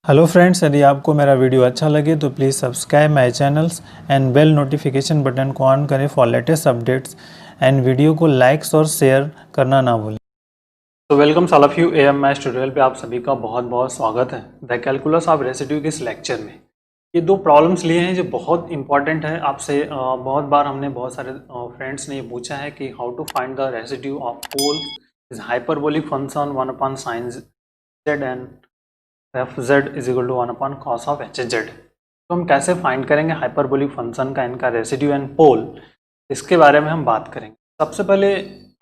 Hello friends, यदि आपको मेरा वीडियो अच्छा लगे तो please subscribe my channels and bell notification button को ऑन करें for latest updates and video को लाइक्स और शेयर करना ना भूलें। तो welcome all of you AM maths tutorial पे आप सभी का बहुत बहुत स्वागत है। द कैलकुलस ऑफ रेसिड्यू के इस लेक्चर में ये दो प्रॉब्लम्स लिए हैं जो बहुत इंपॉर्टेंट है। आपसे बहुत बार हमने बहुत सारे फ्रेंड्स ने ये पूछा है कि how to find the residue of pole is hyperbolic function 1 upon sine Z and F Z is equal to 1 upon cos of H Z. तो हम कैसे फाइंड करेंगे हाइपरबोलिक फंक्शन का, इनका रेसिड्यू एंड पोल, इसके बारे में हम बात करेंगे। सबसे पहले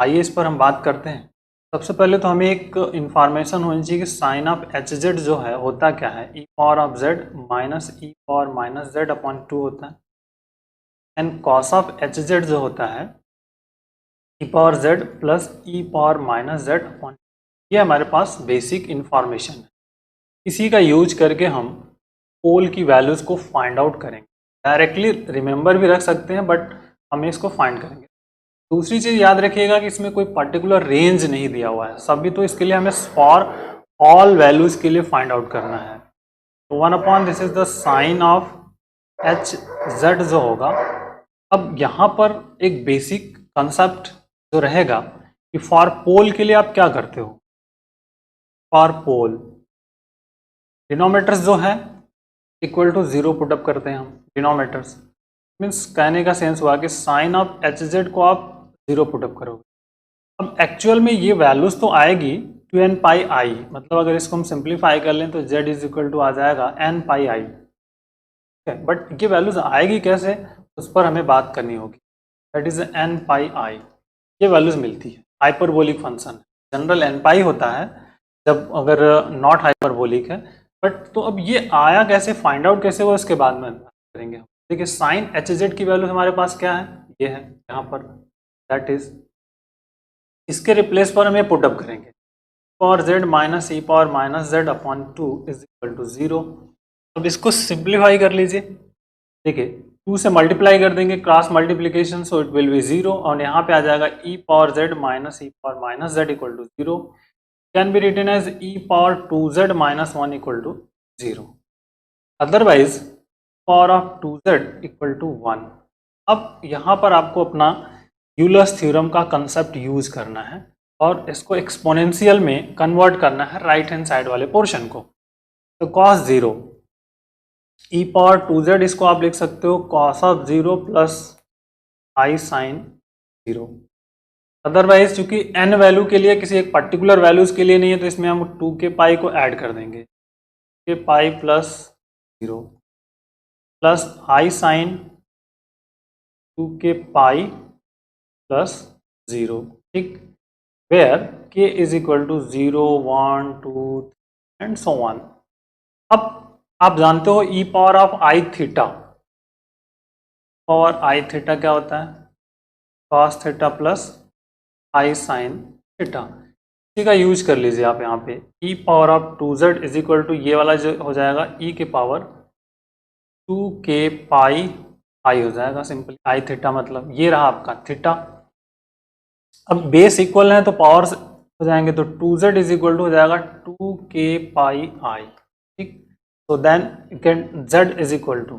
आइए इस पर हम बात करते हैं। सबसे पहले तो हमें एक इंफॉर्मेशन होनी चाहिए कि साइन ऑफ एच जेड जो है होता क्या है, e power of z minus E power minus Z upon 2 होता है, and cos of H Z जो होता है e power z plus e power minus Z upon. ये हमारे पास बेसिक इंफॉर्मेशन है। इसी का यूज करके हम पोल की वैल्यूज़ को फाइंड आउट करेंगे। डायरेक्टली रिमेंबर भी रख सकते हैं बट हमें इसको फाइंड करेंगे। दूसरी चीज़ याद रखिएगा कि इसमें कोई पर्टिकुलर रेंज नहीं दिया हुआ है, सभी तो इसके लिए हमें फॉर ऑल वैल्यूज़ के लिए फाइंड आउट करना है। तो 1 upon this is the sine of H Z जो होगा। अब यहाँ पर एक बेसिक कंसेप्ट जो रहेगा कि फॉर पोल के लिए आप क्या करते हो। फॉर पोल डिनोमीटर्स जो है इक्वल टू 0 पुटअप करते हैं हम। डिनोमीटर्स मीन्स कहने का सेंस हुआ कि साइन ऑफ एच जेड को आप 0 पुटअप करोगे। अब एक्चुअल में ये वैल्यूज तो आएगी 2n पाई आई, मतलब अगर इसको हम सिंप्लीफाई कर लें तो z इज इक्वल टू आ जाएगा n पाई आई। ठीक है, बट ये वैल्यूज आएगी कैसे उस पर हमें बात करनी होगी। दैट इज n पाई आई, ये वैल्यूज मिलती है। हाइपरबोलिक फंक्शन जनरल n पाई होता है जब अगर नॉट हाइपरबोलिक है। बट तो अब ये आया कैसे, फाइंड आउट कैसे हुआ, इसके बाद में करेंगे हम। देखिए साइन एच जेड की वैल्यू हमारे पास क्या है, ये है यहाँ पर, दैट इज इसके रिप्लेस पर हम ये पुटअप करेंगे। Power Z minus E power minus Z upon 2 is equal to 0। अब इसको सिंप्लीफाई कर लीजिए। देखिए 2 से मल्टीप्लाई कर देंगे, cross multiplication, so it will be 0, और यहाँ पे आ जाएगा e power Z minus E power minus z equal to 0 can be written as e power 2z minus 1 equal to 0। Otherwise power of 2z equal to 1। अब यहाँ पर आपको अपना यूलर्स थ्योरम का कंसेप्ट यूज करना है और इसको एक्सपोनेंशियल में कन्वर्ट करना है राइट हैंड साइड वाले पोर्शन को। तो cos 0 ई पावर 2z, इसको आप लिख सकते हो cos of 0 plus I sine 0। Otherwise चूंकि n वैल्यू के लिए किसी एक पर्टिकुलर वैल्यूज के लिए नहीं है तो इसमें हम 2 के पाई को ऐड कर देंगे, के पाई प्लस 0 प्लस आई साइन 2 के पाई प्लस 0। ठीक, where k is equal to 0 1 2 and so on. अब आप जानते हो e power of i theta, power i theta क्या होता है, cos थीटा प्लस आई साइन थीटा। इसी का यूज कर लीजिए आप यहाँ पे। E power of 2z is equal to ये वाला जो हो जाएगा e के पावर 2 के पाई आई हो जाएगा, सिंपली आई थीटा, मतलब ये रहा आपका थीटा। अब बेस इक्वल है तो पावर हो जाएंगे, तो 2z इज इक्वल टू हो जाएगा 2 के पाई आई। ठीक, तो then can z is equal to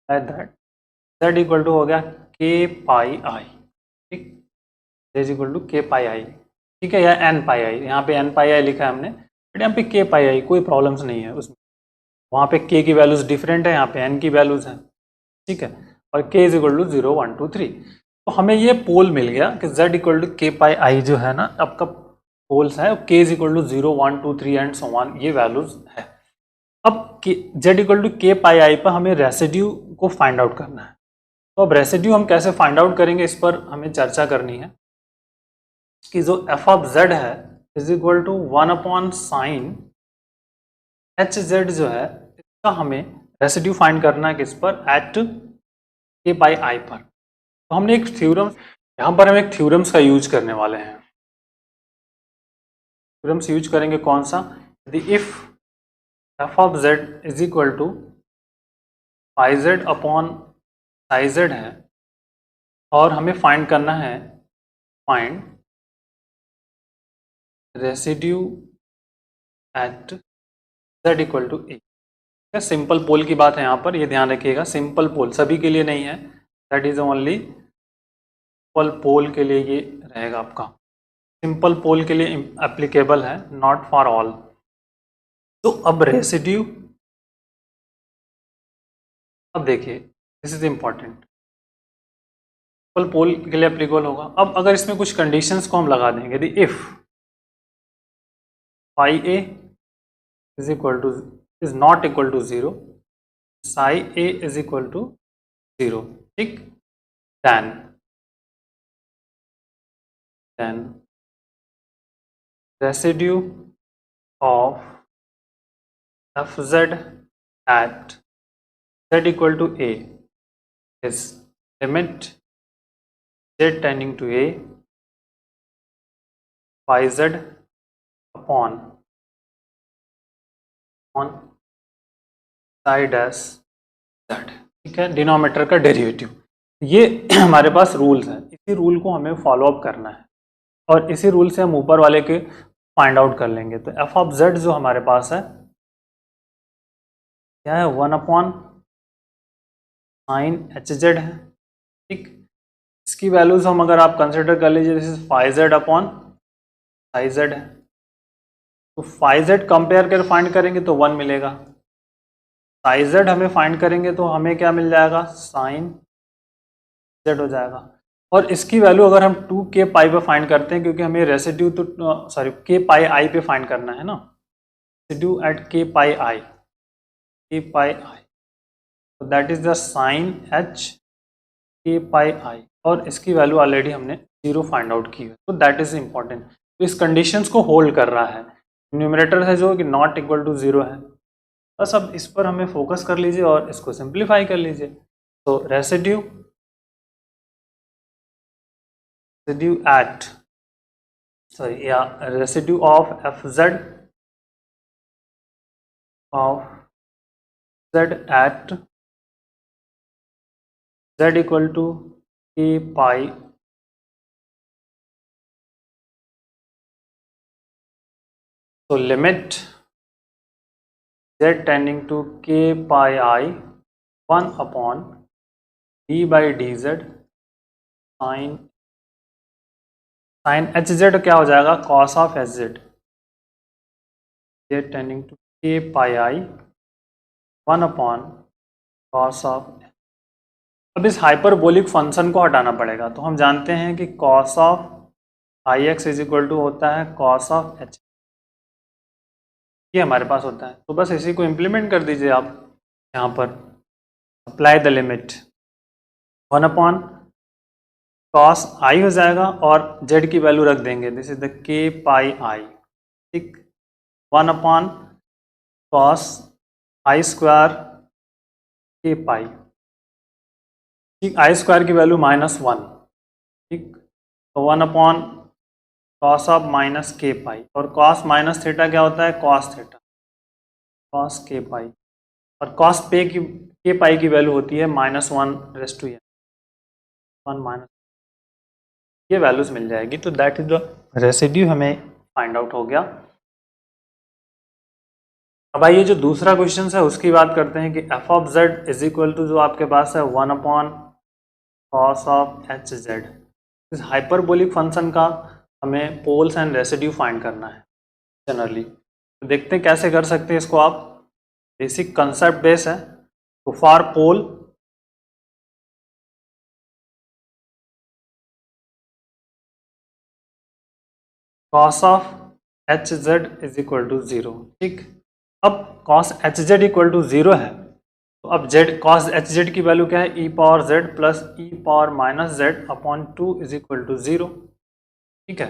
that, z equal to हो गया के पाई आई। ठीक, is equal to K pi I. ठीक है, या एन पाई आई, यहाँ पे एन पाई आई लिखा है हमने, बट यहाँ पे के पाई आई, कोई प्रॉब्लम्स नहीं है उसमें। वहाँ पे के की वैल्यूज डिफरेंट है, यहाँ पे एन की वैल्यूज हैं। ठीक है, और के इज इक्वल टू 0 1 2 3। तो हमें ये पोल मिल गया कि z equal to K pi आई जो है ना आपका पोल्स है, K is equal to 0 1 2 3 and so on, ये वैल्यूज है। अब z equal to K pi आई पर हमें रेसिड्यू को फाइंड आउट करना है। तो अब रेसिड्यू हम कैसे फाइंड आउट करेंगे, इस पर हमें चर्चा करनी है कि जो एफ ऑफ जेड है is equal to 1 upon sine H Z जो है, इसका हमें रेसिड्यू फाइंड करना है किस पर, एट के बाई आई पर। तो हमने एक थ्योरम, यहाँ पर हम एक थ्योरम्स का यूज करने वाले हैं। थ्योरम्स यूज करेंगे कौन सा, यदि if f of Z is equal to pi z upon psi Z है, और हमें फाइंड करना है, find residue at z equal to a. Simple pole की बात है यहाँ पर, ये ध्यान रखिएगा, सिंपल पोल सभी के लिए नहीं है, दैट इज ओनली सिंपल पोल के लिए ये रहेगा आपका, सिंपल पोल के लिए एप्लीकेबल है, नॉट फॉर ऑल। तो अब रेसिड्यू, अब देखिए दिस इज इंपॉर्टेंट, सिंपल पोल के लिए एप्लीकेबल होगा। अब अगर इसमें कुछ कंडीशंस को हम लगा देंगे, यदि if phi A is equal to is not equal to 0, psi A is equal to 0, ठीक, then residue of F Z at z equal to a is limit z tending to a phi z upon psi dash z, ठीक है, denominator का derivative. ये हमारे पास rules हैं, इसी rule को हमें फॉलो अप करना है और इसी रूल से हम ऊपर वाले के फाइंड आउट कर लेंगे। तो एफ ऑफ जेड जो हमारे पास है क्या है, 1 अपॉन साइन एच जेड है, ठीक। इसकी वैल्यूज हम अगर आप कंसिडर कर लीजिए, this is phi Z upon psi Z है, तो फाई जेड कंपेयर कर फाइंड करेंगे तो 1 मिलेगा, साई जेड हमें फाइंड करेंगे तो हमें क्या मिल जाएगा, साइन जेड हो जाएगा। और इसकी वैल्यू अगर हम 2 के पाई पे फाइंड करते हैं, क्योंकि हमें रेसिड्यू तो सॉरी के पाई आई पे फाइंड करना है ना, रेसिड्यू एट के पाई आई, के पाई आई, तो that is the sine H K pi आई, और इसकी वैल्यू ऑलरेडी हमने 0 फाइंड आउट की है, तो दैट इज इंपॉर्टेंट। तो इस कंडीशंस को होल्ड कर रहा है, न्यूमरेटर है जो कि नॉट इक्वल टू 0 है। बस अब इस पर हमें फोकस कर लीजिए और इसको सिंप्लीफाई कर लीजिए। तो रेसिड्यू एट सॉरी या residue of F Z at z equal to K pi, तो limit z tending to K pi I 1 upon D by D Z sine H Z क्या हो जाएगा, cos of H Z, z tending to K pi I 1 upon cos of. अब इस hyperbolic function को हटाना पड़ेगा, तो हम जानते हैं कि cos of I X is equal to होता है कॉस ऑफ एच, ये हमारे पास होता है। तो बस इसी को इम्प्लीमेंट कर दीजिए आप यहाँ पर, apply the limit 1 upon cos i हो जाएगा और जेड की वैल्यू रख देंगे, दिस इज द के पाई आई, ठीक, 1 अपॉन कॉस आई स्क्वायर के पाई, ठीक, आई स्क्वायर की वैल्यू -1, ठीक, तो 1 अपॉन कॉस ऑफ माइनस के पाई, और कॉस माइनस थीटा क्या होता है, कॉस थीटा, कॉस के पाई, और कॉस पे की के पाई की वैल्यू होती है -1/n, 1 माइनस, ये वैल्यूज मिल जाएगी। तो दैट इज द रेसिड्यू हमें फाइंड आउट हो गया। अब आइए जो दूसरा क्वेश्चन है उसकी बात करते हैं कि F of Z is equal to जो आपके पास है 1 upon cos of H Z. इस हाइपरबोलिक फंक्शन का हमें पोल्स एंड रेसिड्यू फाइंड करना है जनरली। तो देखते हैं कैसे कर सकते हैं इसको आप, बेसिक कंसेप्ट बेस है। तो for pole cos of H z is equal to 0, ठीक। अब cos h z equal to 0 है, तो अब जेड कॉस एच जेड की वैल्यू क्या है, e power z plus e power minus Z upon 2 is equal to 0, ठीक है।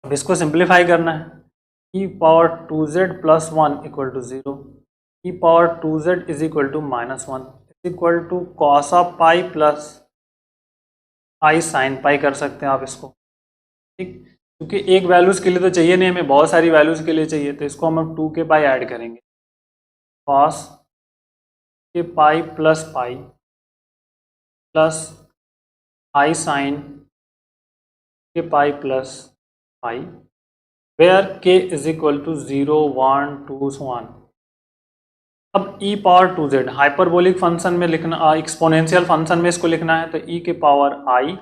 अब इसको सिंप्लीफाई करना है, e power 2z plus 1 equal to 0, e power 2z is equal to -1 is equal to cos of pi plus I sine pi कर सकते हैं आप इसको, ठीक। क्योंकि एक वैल्यूज के लिए तो चाहिए नहीं, हमें बहुत सारी वैल्यूज के लिए चाहिए, तो इसको हम 2 के पाई ऐड करेंगे, कॉस के pi plus I sine K pi plus pi, where k is equal to 0, 1, 2 so on. अब e power 2z hyperbolic function में लिखना, एक्सपोनेंशियल फंक्शन में इसको लिखना है, तो e के पावर i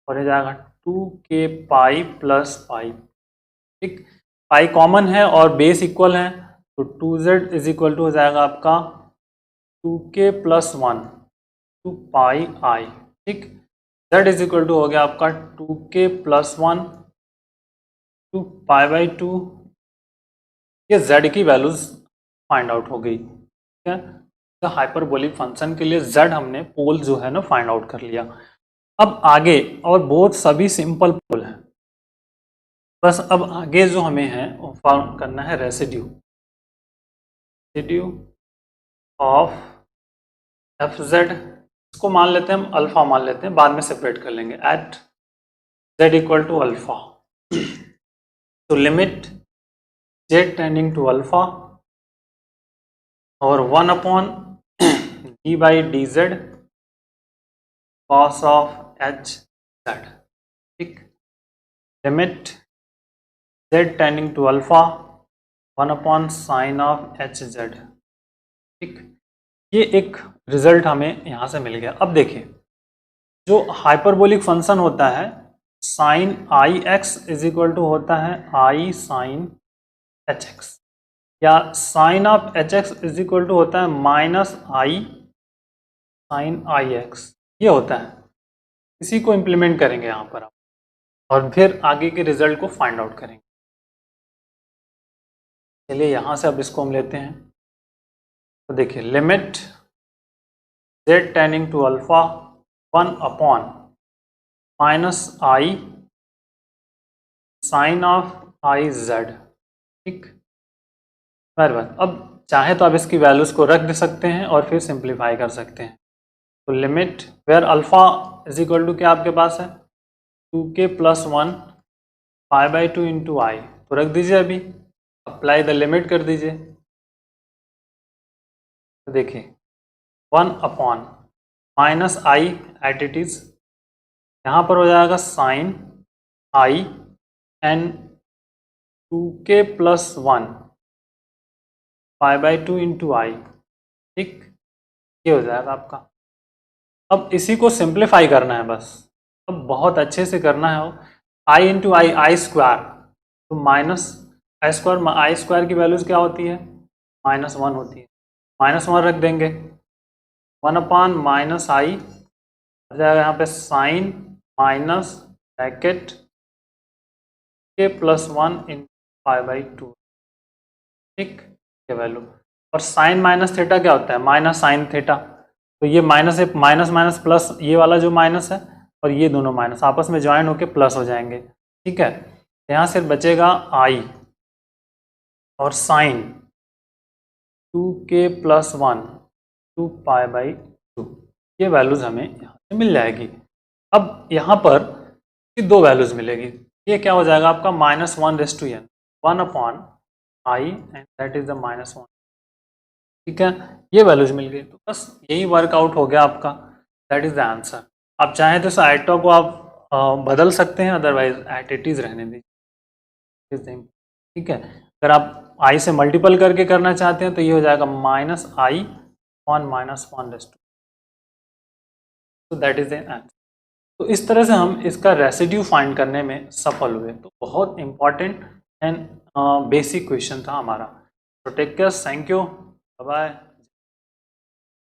और ये जाएगा 2k पाई प्लस पाई। ठीक, पाई कॉमन है और बेस इक्वल है, तो 2z इज इक्वल टू हो जाएगा आपका 2k plus 1 two pi i। ठीक, z इज इक्वल टू हो गया आपका 2k plus 1 two pi by 2। ये z की वैल्यूज फाइंड आउट हो गई। ठीक है, तो हाइपरबोलिक फंक्शन के लिए z हमने पोल जो है ना फाइंड आउट कर लिया। अब आगे और बहुत सभी सिंपल पोल है, बस अब आगे जो हमें है वो फाउंड करना है रेसिड्यू ऑफ एफ जेड। इसको मान लेते हैं हम अल्फा मान लेते हैं, बाद में सेपरेट कर लेंगे, at z equal to alpha. तो limit z tending to alpha और 1 upon d by D z cos of H z. ठीक, limit z tending to alpha 1 upon sine of H z. ठीक, ये एक रिजल्ट हमें यहाँ से मिल गया। अब देखिए, जो हाइपरबोलिक फंक्शन होता है sine I X is equal to होता है आई साइन एच एक्स, या sine of H X is equal to होता है minus I sine I X, ये होता है। इसी को इम्प्लीमेंट करेंगे यहाँ पर आप, और फिर आगे के रिजल्ट को फाइंड आउट करेंगे। चलिए यहाँ से अब इसको हम लेते हैं। तो देखिए, limit z tending to alpha 1 upon minus I sine of I Z. ठीक, बराबर। अब चाहे तो आप इसकी वैल्यूज को रख दे सकते हैं और फिर सिंप्लीफाई कर सकते हैं। तो limit where alpha is equal to क्या आपके पास है 2k plus 1 pi by 2 into i, तो रख दीजिए, अभी अप्लाई द लिमिट कर दीजिए। तो देखिए 1 upon minus i at it is, यहाँ पर हो जाएगा sine i and 2k plus 1 pi by 2 into i. ठीक, ये हो जाएगा आपका। अब इसी को सिंप्लीफाई करना है बस, अब बहुत अच्छे से करना है। आई इंटू आई, आई स्क्वायर, तो माइनस आई स्क्वायर की वैल्यूज क्या होती है -1 होती है, -1 रख देंगे, 1 अपॉन माइनस आई हो जाएगा यहाँ पे साइन माइनस ब्रैकेट के प्लस 1 इन पाई बाई 2। ठीक, ये वैल्यू, और साइन माइनस थीटा क्या होता है माइनस साइन थीटा, तो ये माइनस है, माइनस माइनस प्लस, ये वाला जो माइनस है और ये दोनों माइनस आपस में ज्वाइन होके प्लस हो जाएंगे। ठीक है, यहाँ सिर्फ बचेगा आई और sign 2k plus 1 2 pi by 2, ये वैल्यूज हमें यहाँ से मिल जाएगी। अब यहाँ पर दो वैल्यूज मिलेगी, ये क्या हो जाएगा आपका -1/n 1 upon I and that is the -1। ठीक है, ये वैल्यूज मिल गई, तो बस यही वर्कआउट हो गया आपका, दैट इज द आंसर। आप चाहें तो इस आइटो को आप बदल सकते हैं, अदरवाइज एट इट इज रहने दीजिए। ठीक है, अगर आप आई से मल्टीपल करके करना चाहते हैं तो ये हो जाएगा -i ऑन -1/2, तो दैट इज द आंसर। तो इस तरह से हम इसका रेसिड्यू फाइंड करने में सफल हुए। तो बहुत इंपॉर्टेंट एंड बेसिक क्वेश्चन था हमारा। तो take care, thank you, bye.